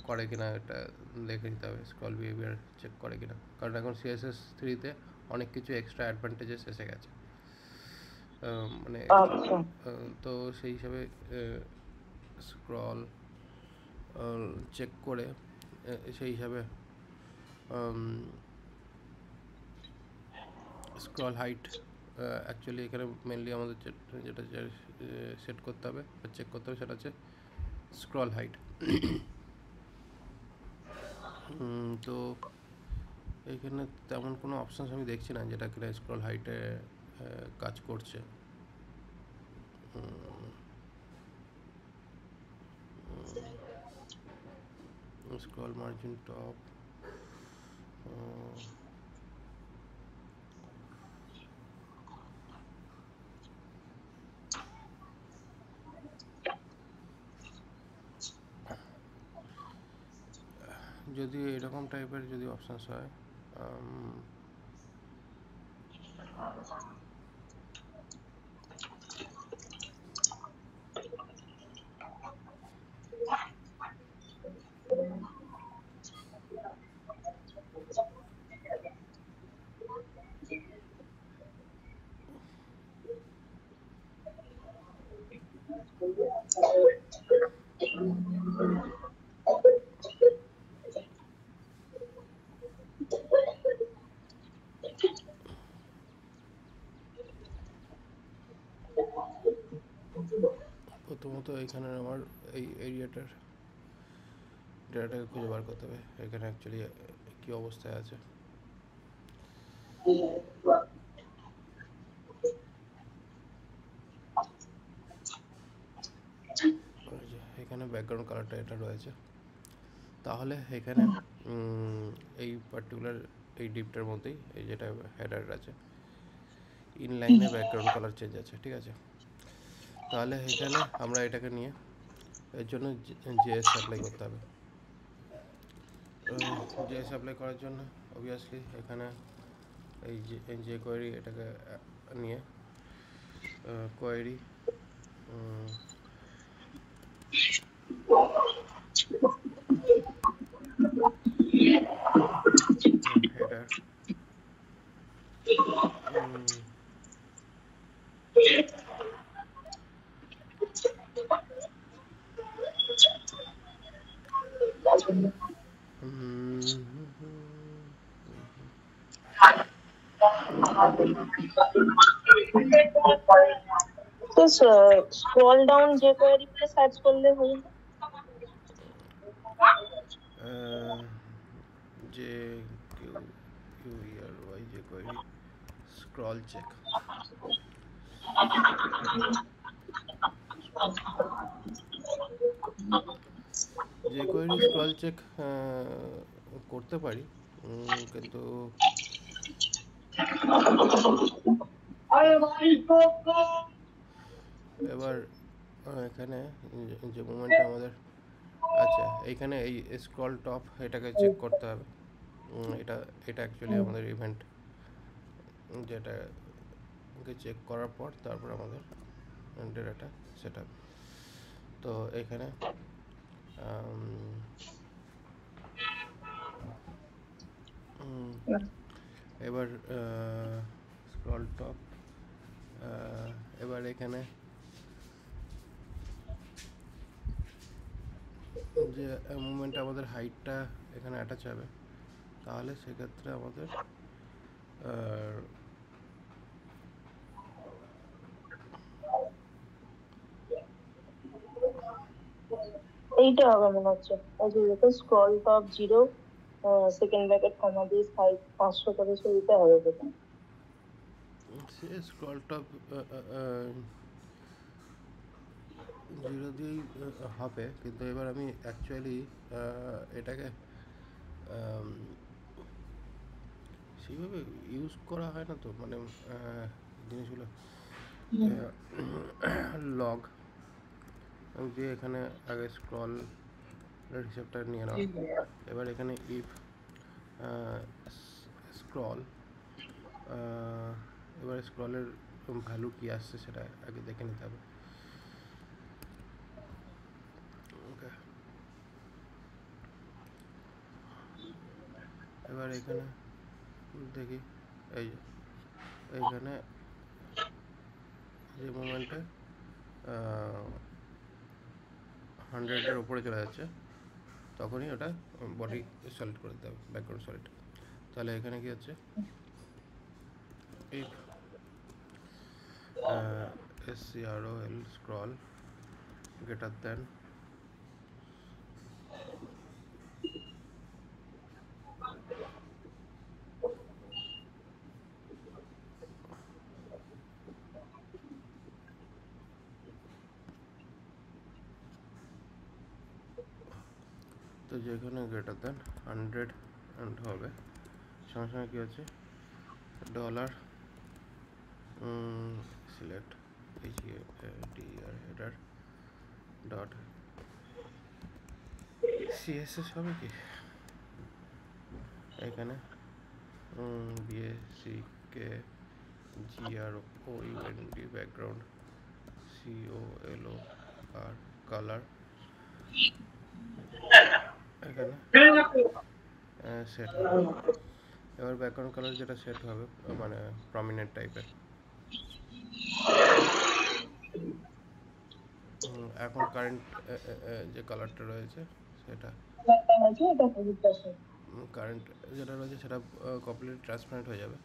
করে কিনা এটা দেখে নিতে হবে, স্ক্রল বিহেভিয়ার চেক করে কিনা, কারণ এখন সিএসএস 3-তে অনেক কিছু এক্সট্রা অ্যাডভান্টেজেস এসে গেছে। মানে তো সেই হিসাবে স্ক্রল চেক করে সেই হিসাবে স্ক্রল হাইট অ্যাকচুয়ালি এখানে মেনলি আমাদের যেটা সেট করতে হবে বা চেক করতে হবে সেটা হচ্ছে স্ক্রল হাইট। তো এইখানে তেমন কোনো অপশানস আমি দেখছি না যেটা কিনা স্ক্রল হাইটে কাজ করছে। স্ক্রল মার্জিন টপ, যদি এরকম টাইপের যদি অপশানস হয়, প্রথমত এখানে আমার এই এরিয়াটার ডেটাটাকে খুঁজে বার করতে হবে এখানে অ্যাকচুয়ালি কী অবস্থায় আছে। এখানে ব্যাকগ্রাউন্ড কালারটা এটা রয়েছে, তাহলে এখানে এই পার্টিকুলার এই ডিপটার মধ্যেই এই যেটা হেডার আছে ইনলাইনে ব্যাকগ্রাউন্ড কালার চেঞ্জ আছে, ঠিক আছে। তাহলে এখানে আমরা এটাকে নিয়ে এর জন্য জেএস অ্যাপ্লাই করতে হবে। জেএস অ্যাপ্লাই করার জন্য অবভিয়াসলি এখানে এই যে কোয়েরি এটাকে নিয়ে কোয়েরি হেডার তো স্ক্রল ডাউন যে কোয়েরি বলে সার্চ করলে হয়ে যে QUERY যে কোয়েরি স্ক্রল চেক, যে কোয়েরি স্ক্রল চেক করতে পারি, কিন্তু এবার এখানে যে মুভমেন্টটা আমাদের আচ্ছা এইখানে এই স্ক্রল টপ এটাকে চেক করতে হবে। এটা অ্যাকচুয়ালি আমাদের ইভেন্ট, যেটাকে চেক করার পর তারপর আমাদের ডেটাটা সেট আপ। তো এখানে এবার স্ক্রল টপ, এবার এখানে যে মুভমেন্ট আমাদের হাইটটা এখানে অ্যাটাচ হবে, তাহলে সেক্ষেত্রে আমাদের এইটা হবে মনে হচ্ছে। ওই যে স্ক্রল টপ 0 সেকেন্ড ব্র্যাকেট কমা দিয়ে 500 করে দিতে হবে। সে স্ক্রলটা 0 দিয়েই হবে, কিন্তু এবার আমি অ্যাকচুয়ালি এটাকে সেইভাবে ইউজ করা হয় না তো, মানে জিনিসগুলো লগ দিয়ে এখানে আগে স্ক্রল হিসাবটা নিয়ে নেওয়া। এবার এখানে ইফ স্ক্রল, এবার স্ক্রলের ভ্যালু কী আসছে সেটা আগে দেখে নিতে হবে। ওকে, এবার এখানে দেখি এই যে এইখানে যে মোমেন্টে 100-এর ওপরে চলে যাচ্ছে তখনই ওটা বডি সলিড করে দিতে হবে, ব্যাকগ্রাউন্ড সলিড। তাহলে এখানে কি হচ্ছে, এই SCROL স্ক্রল গ্রেটার দেন তো যেখানে গ্রেটার দেন 100 হবে সঙ্গে সঙ্গে কী হচ্ছে, dollar select HEADER header dot CSS হবে কি এখানে BACK GROUND background COLOR colour এখানে সেট হবে। এবার ব্যাকগ্রাউন্ড কালার যেটা সেট হবে মানে প্রমিনেন্ট টাইপের, এখন কারেন্ট যে কালারটা রয়েছে সেটা কারেন্ট যেটা রয়েছে সেটা কমপ্লিট ট্রান্সপারেন্ট হয়ে যাবে।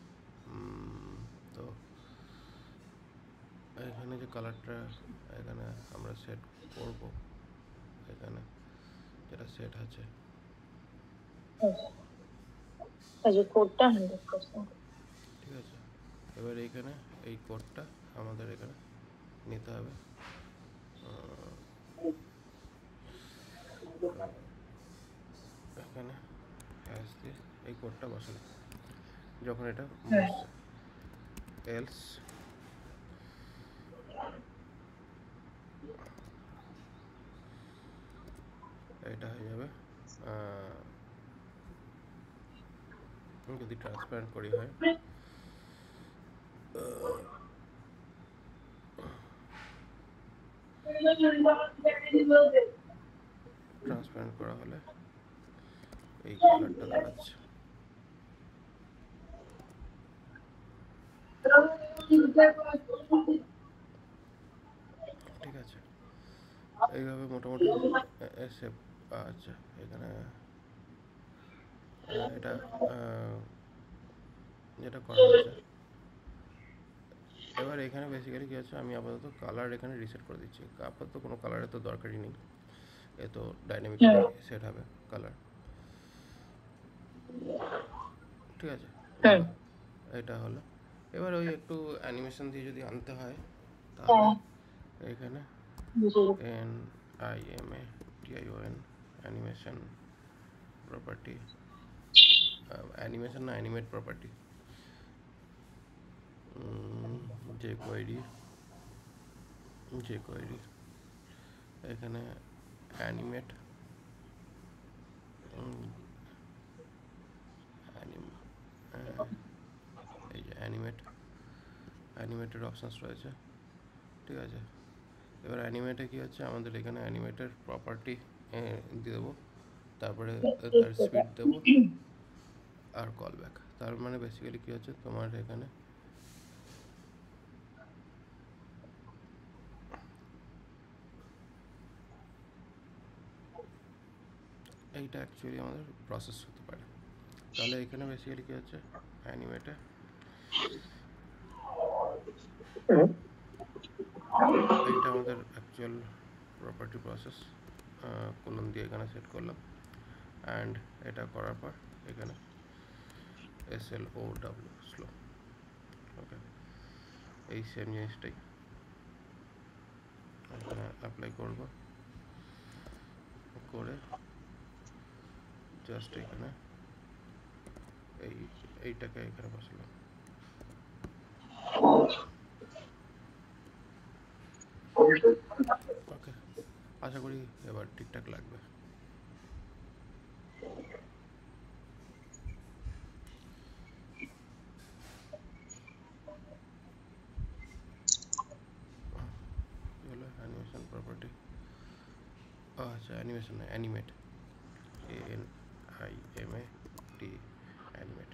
তো এখানে যে কালারটা এখানে আমরা সেট করব, এখানে যেটা সেট আছে কোডটা 100%, ঠিক আছে। এবার এইখানে এই কোডটা আমাদের এখানে নিতে হবে, এখানে হ্যাশ দিয়ে এই কোডটা বসানো যখন এটা বসছে, এলস এটা হয়ে যাবে যদি ট্রান্সপারেন্ট করি হয় ট্রান্সপারেন্ট করা হলে এই কালারটা দাঁড়াচ্ছে, ঠিক আছে। এইভাবে মোটামুটি সেভ। আচ্ছা, এখানে এটা যেটা করা হয়েছে, এবার এখানে বেসিক্যালি কী হচ্ছে, আমি আপাতত কালার এখানে রিসেট করে দিচ্ছি। আপাতত কোনো কালারের তো দরকারই নেই, এ তো ডাইনামিক্যালি সেট হবে কালার, ঠিক আছে। এটা হলো। এবার ওই একটু অ্যানিমেশন দিয়ে যদি আনতে হয় তাহলে এখানে NIMATION অ্যানিমেশন প্রপার্টি, অ্যানিমেশন না অ্যানিমেট প্রপার্টি, jQuery এখানে অ্যানিমেট এই যে অ্যানিমেটেড অপশানস রয়েছে, ঠিক আছে। এবার অ্যানিমেটে কী হচ্ছে, আমাদের এখানে অ্যানিমেটের প্রপার্টি দিয়ে দেবো, তারপরে তার স্পিড দেবো আর কল ব্যাক। তার মানে বেসিক্যালি কী হচ্ছে, তোমার এখানে এইটা অ্যাকচুয়ালি আমাদের প্রসেস হতে পারে। তাহলে এখানে বেসিক্যালি কী হচ্ছে, অ্যানিমেটে এইটা আমাদের অ্যাকচুয়াল প্রপার্টি প্রসেস কোলন দিয়ে এখানে সেট করলাম, অ্যান্ড এটা করার পর এখানে SLOW স্লো, ওকে। এই সেম জিনিসটাই এখানে অ্যাপ্লাই করব, করে জাস্ট এখানে এইটাকে এখানে বসালাম। ওকে, আশা করি এবার ঠিকঠাক লাগবে। হলো অ্যানিমেশন প্রপার্টি, আচ্ছা অ্যানিমেশন না, অ্যানিমেট, ANIMAT, অ্যানিমেট।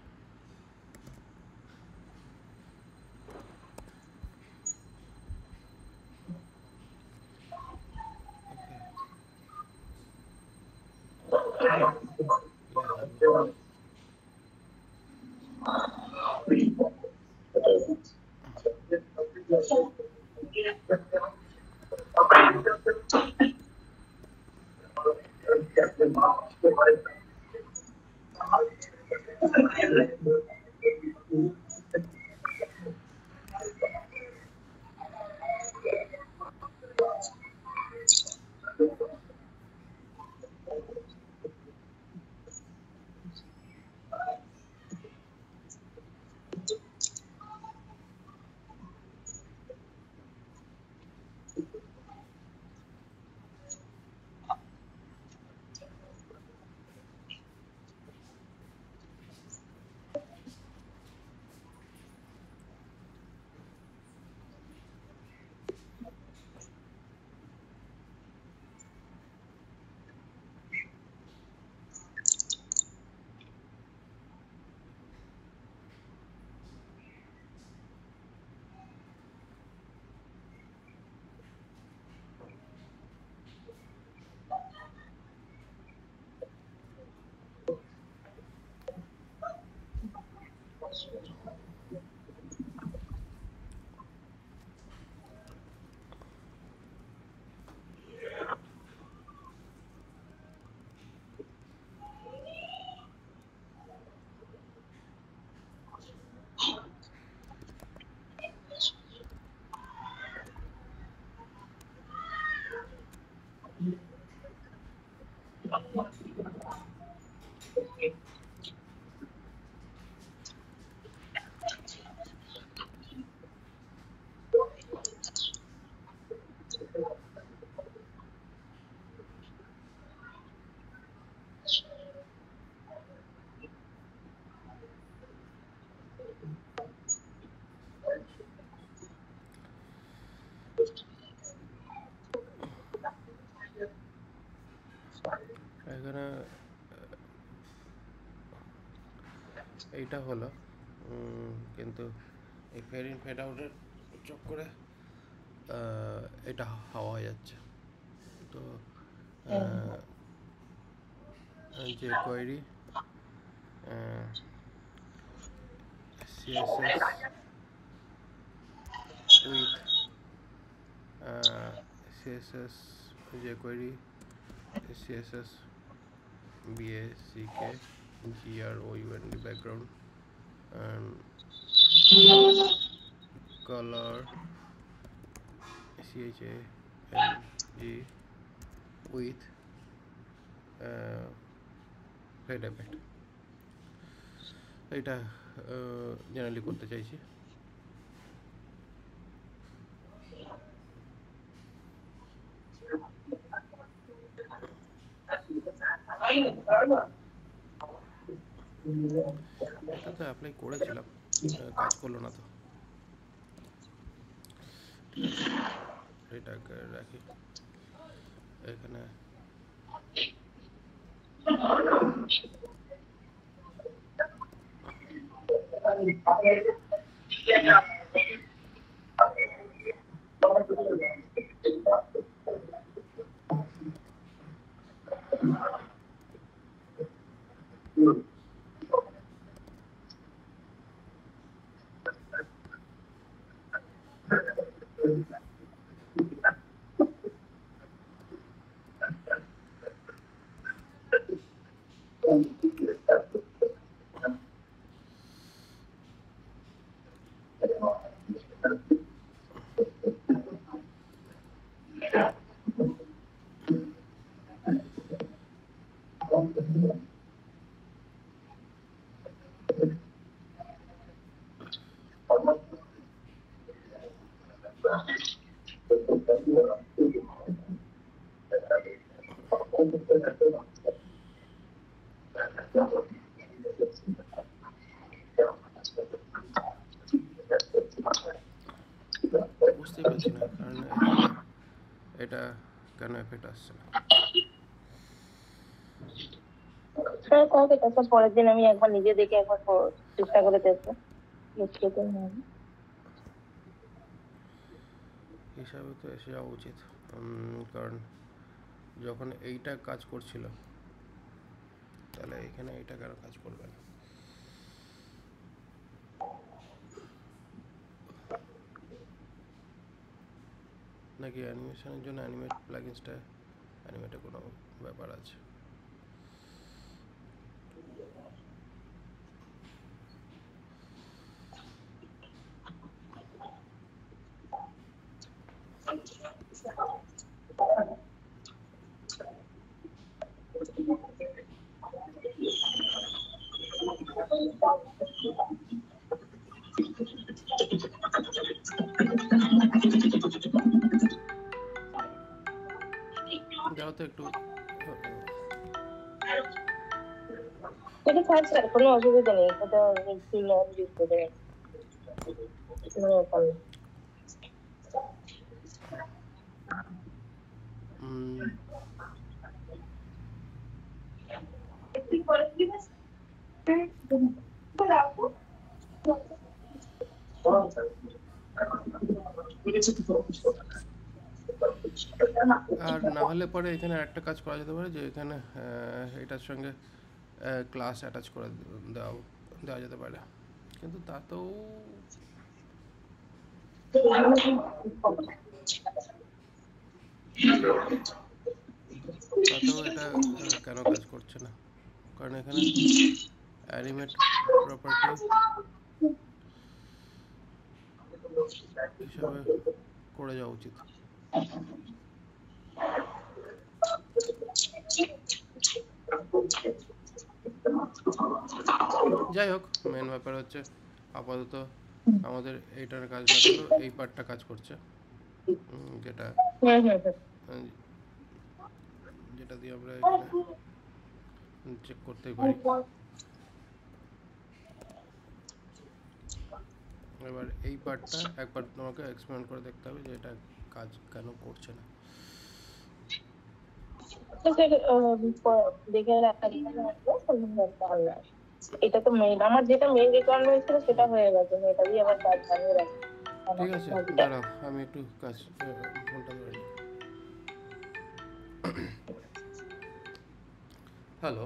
ওকে, এখানে এইটা হলো, কিন্তু এই ফেড ইন ফেড আউটের চক্করে এটা হাওয়া হয়ে যাচ্ছে। তো যে কোয়েরি CSS উইথ CSS যে query CSS BACK GROUND background and color CHALG with fade effect, এটা জেনারেলি করতে চাইছি। এটা তো অ্যাপ্লাই করেছিলাম, কাজ করলো না তো। ঠিক আছে, এটাকে রাখি এখানে। বুঝতেই পারছি না কারণ এখানে এটা কেন এফেক্ট আসছে না। হ্যাঁ, তাহলে তারপর পরের দিন আমি একবার নিজে দেখে একবার চেষ্টা করে দেখবো। হিসাবে তো এসে যাওয়া উচিত, কারণ যখন এইটা কাজ করছিল তাহলে এখানে এইটা কেন কাজ করবে না। নাকি অ্যানিমেশনের জন্য অ্যানিমেট প্লাগইনসটা অ্যানিমেটে কোনো ব্যাপার আছে। যাও তো একটু এটা থাক স্যার, কোনো অসুবিধা নেই, এটা একটু নাম ইউজ করে কোনো ব্যাপার নেই। আর না হলে পরে এখানে একটা কাজ করা যেতে পারে যে এখানে এটার সঙ্গে ক্লাস অ্যাটাচ করে দেওয়া দেওয়া যেতে পারে, কিন্তু তাতেও এটা কেন কাজ করছে না, কারণ এখানে অ্যানিমেট প্রপার্টি হিসাবে করে যাওয়া উচিত। যাই হোক, মেন ব্যাপার হচ্ছে আপাতত আমাদের এইটার কাজ না করলেও এই পার্টটা কাজ করছে, যেটা যেটা দিয়ে আমরা এখানে চেক করতেই পারি। এবার এই পার্টটা একবার তোমাকে এক্সপ্লেন করে দেখতে হবে যে এটা কাজ কেন করছে না। এটা তো মেইন, আমার যেটা মেইন রিকোয়ারমেন্ট ছিল সেটা হয়ে গেছে, এটা দিয়ে আবার কাজ বানিয়ে রাখি। ঠিক আছে, দাঁড়াও আমি একটু কাজ ফোনটা ধরে নিই। Hello,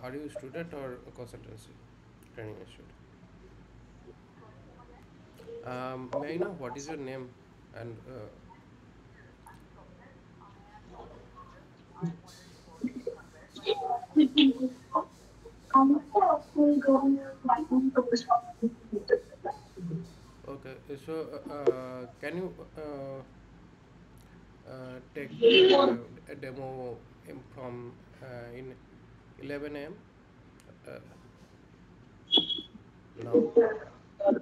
are you a student or a consultancy training institute? May I know what is your name and okay, so can you take a demo from in 11 a.m. Uh, now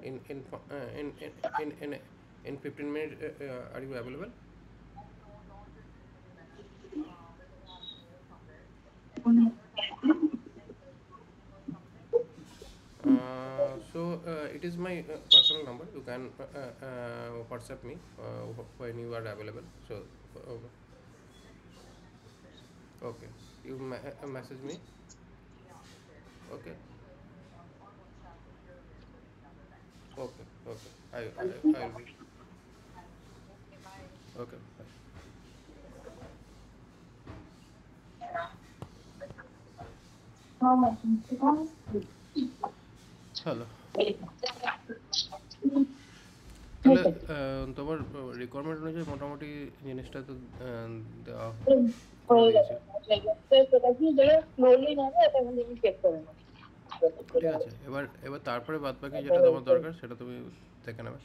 in 15 minutes are you available? So it is my personal number. You can WhatsApp me when you are available. So okay, you message me. Okay, okay, okay. I will be. Okay. Bye. Hello, তাহলে তোমার requirement অনুযায়ী মোটামুটি জিনিসটা তো দেওয়া করে হয়ে গেছে, দিয়েছে। সেটা কি যেন স্লোলি নেবে, এটা কিন্তু আমি চেক করে নেবো। ঠিক আছে, এবার এবার তারপরে বাদ বাকি যেটা তোমার দরকার সেটা তুমি দেখে নেবে।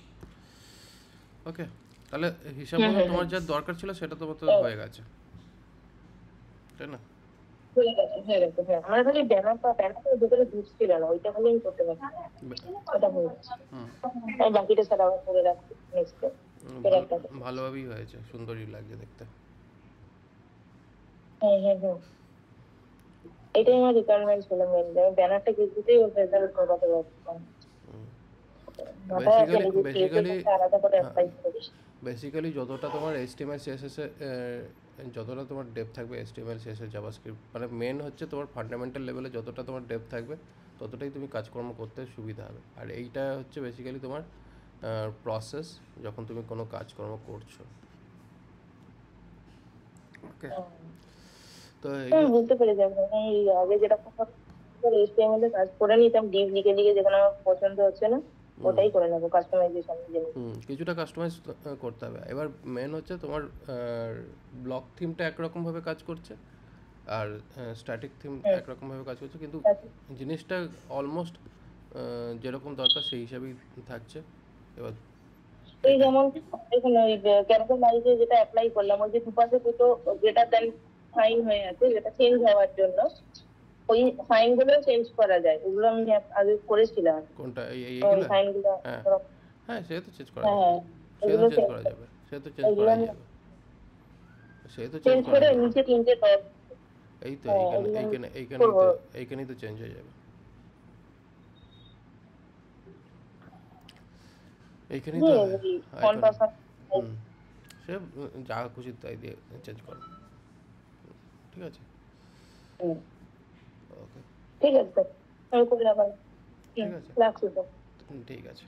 ওকে, তাহলে হিসাব হুম মতো হুম তোমার হুম যা দরকার ছিল সেটা তোমার তো হুম, হয়ে গেছে, তাই না? হয়ে গেছে হয়ে গেছে, হ্যাঁ আমার খালি ব্যানারটা ভেতরে ঢুকছিল না, ওইটা খালি আমি করতে পারছি, বে- ওটা হয়ে গেছে। হুম। আর বাকিটা স্যার আবার করে রাখছি নেক্সট ডে ভালো, একটা। ভালোভাবেই হয়েছে, সুন্দরই লাগছে দেখতে। হ্যাঁ হ্যাঁ হ্যাঁ, এটাই আমার রিকোয়ারমেন্ট ছিল মেনলি, আমি ব্যানারটা কিছুতেই ওর রেজাল্ট করাতে পারছিলাম না। মাথায় আছে বেসিক্যালি দেখি সিএসএস বেসিক্যালি একটা আলাদা করে অ্যাপ্লাই করে দিস। বেসিক্যালি যতটা তোমার HTML CSS যতটা তোমার ডেপথ থাকবে HTML CSS জাভাস্ক্রিপ্ট, মানে মেন হচ্ছে তোমার ফান্ডামেন্টাল লেভেলে যতটা তোমার ডেপথ থাকবে ততটাই তুমি কাজকর্ম করতে সুবিধা হবে। আর এইটা হচ্ছে বেসিক্যালি তোমার প্রসেস যখন তুমি কোনো কাজকর্ম করছো। ওকে, তো হ্যাঁ এগুলো বুঝতে পেরে যাবো, আমি এই আগে যেরকম এইচটিএমএল এ কাজ করে নিতাম, ডিপ লিখে লিখে, যেখানে আমার পছন্দ হচ্ছে না হুম ওটাই করে নেবো, কাস্টমাইজেশন নিজে নিজে। হুম কিছুটা কাস্টমাইজ করতে হবে। এবার মেন হচ্ছে তোমার ব্লক থিমটা একরকমভাবে কাজ করছে আর স্ট্যাটিক থিম হুম, একরকমভাবে কাজ করছে, কিন্তু ঠিক আছে। জিনিসটা অলমোস্ট যেরকম দরকার সেই হিসাবেই থাকছে। এবার এই এটাই। যেমন দেখুন ওই ক্যারেক্টার লাইজে যেটা অ্যাপ্লাই করলাম, ওই যে দুপাশে দুটো গ্রেটার দ্যান সাইন হয়ে আছে, যেটা চেঞ্জ হওয়ার জন্য ওই সাইন গুলো চেঞ্জ করা যায়, ওগুলো আমি আগে করেছিলাম। কোনটা ওই এইগুলো? সাইন গুলো, হ্যাঁ হ্যাঁ, সে তো চেঞ্জ করা হ্যাঁ যাবে, হ্যাঁ, সে তো এগুলো চেঞ্জ করা যাবে, সে তো চেঞ্জ এগুলো করাই আমি যাবে, সে তো চেঞ্জ চেঞ্জ করাই করে যাবে। নিচে তিনটে ডট, এই তো হ্যাঁ এইখানে এগুলো আমি এইখানে এইখানেই করবো। তো এইখানেই তো চেঞ্জ হয়ে যাবে, এইখানেই যে তো ওই আইকন। ফন্ট, হুম, সে যা খুশি তাই দিয়ে চেঞ্জ করো, ঠিক আছে। ওকে, ঠিক আছে, আমি করে আবার। হুম, ঠিক আছে, রাখছি তো। ঠিক আছে।